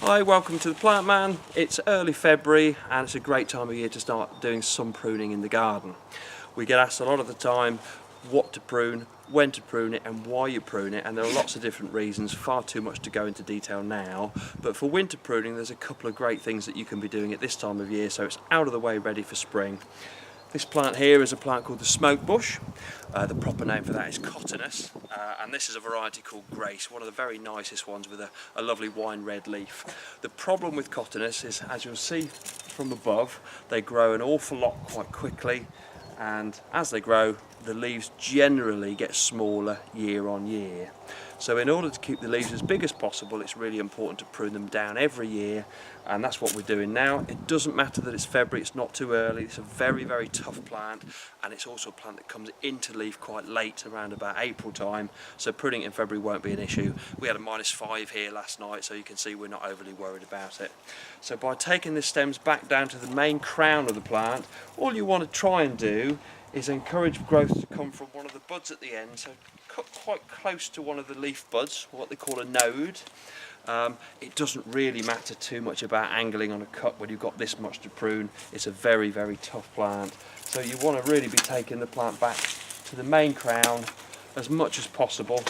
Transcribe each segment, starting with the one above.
Hi, welcome to the Plant Man. It's early February and it's a great time of year to start doing some pruning in the garden. We get asked a lot of the time what to prune, when to prune it and why you prune it, and there are lots of different reasons, far too much to go into detail now. But for winter pruning there's a couple of great things that you can be doing at this time of year so it's out of the way, ready for spring. This plant here is a plant called the smoke bush. The proper name for that is cotinus, and this is a variety called Grace, one of the very nicest ones with a lovely wine red leaf. The problem with cotinus is, as you'll see from above, they grow an awful lot quite quickly, and as they grow the leaves generally get smaller year on year. So in order to keep the leaves as big as possible it's really important to prune them down every year, and that's what we're doing now. It doesn't matter that it's February, it's not too early, it's a very tough plant, and it's also a plant that comes into leaf quite late, around about April time, so pruning it in February won't be an issue. We had a -5 here last night, so you can see we're not overly worried about it. So by taking the stems back down to the main crown of the plant, all you want to try and do is encourage growth to come from one of the buds at the end, so cut quite close to one of the leaf buds, what they call a node. It doesn't really matter too much about angling on a cut when you've got this much to prune. It's a very tough plant, so you want to really be taking the plant back to the main crown as much as possible,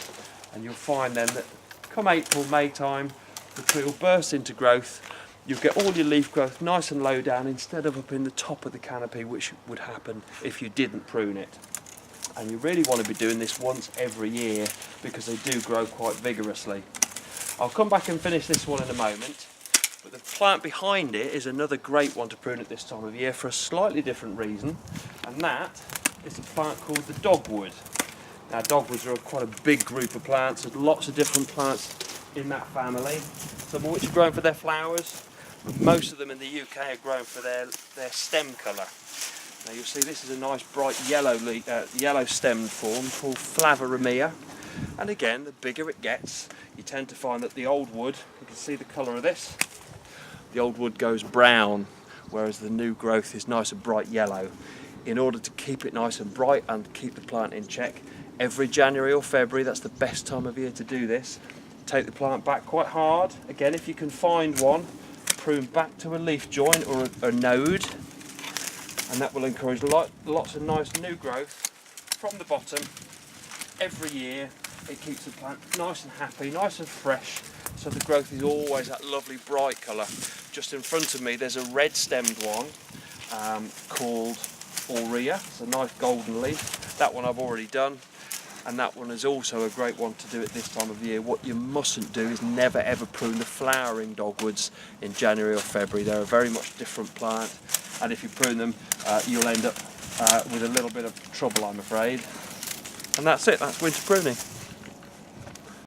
and you'll find then that come April, May time the tree will burst into growth. You'll get all your leaf growth nice and low down instead of up in the top of the canopy, which would happen if you didn't prune it. And you really want to be doing this once every year because they do grow quite vigorously. I'll come back and finish this one in a moment, but the plant behind it is another great one to prune at this time of year for a slightly different reason, and that is a plant called the dogwood. Now dogwoods are quite a big group of plants. There's lots of different plants in that family, some of which are grown for their flowers. Most of them in the UK are grown for their stem colour. Now you'll see this is a nice bright yellow stemmed form called Flavaromia, and again the bigger it gets you tend to find that the old wood, you can see the colour of this, the old wood goes brown whereas the new growth is nice and bright yellow. In order to keep it nice and bright and keep the plant in check, every January or February, that's the best time of year to do this, take the plant back quite hard. Again, if you can find one, prune back to a leaf joint or a node, and that will encourage lots of nice new growth from the bottom every year. It keeps the plant nice and happy, nice and fresh, so the growth is always that lovely bright colour. Just in front of me there's a red stemmed one called Aurea. It's a nice golden leaf. That one I've already done, and that one is also a great one to do at this time of year. What you mustn't do is never ever prune the flowering dogwoods in January or February. They're a very much different plant, and if you prune them you'll end up with a little bit of trouble, I'm afraid. And that's it, that's winter pruning.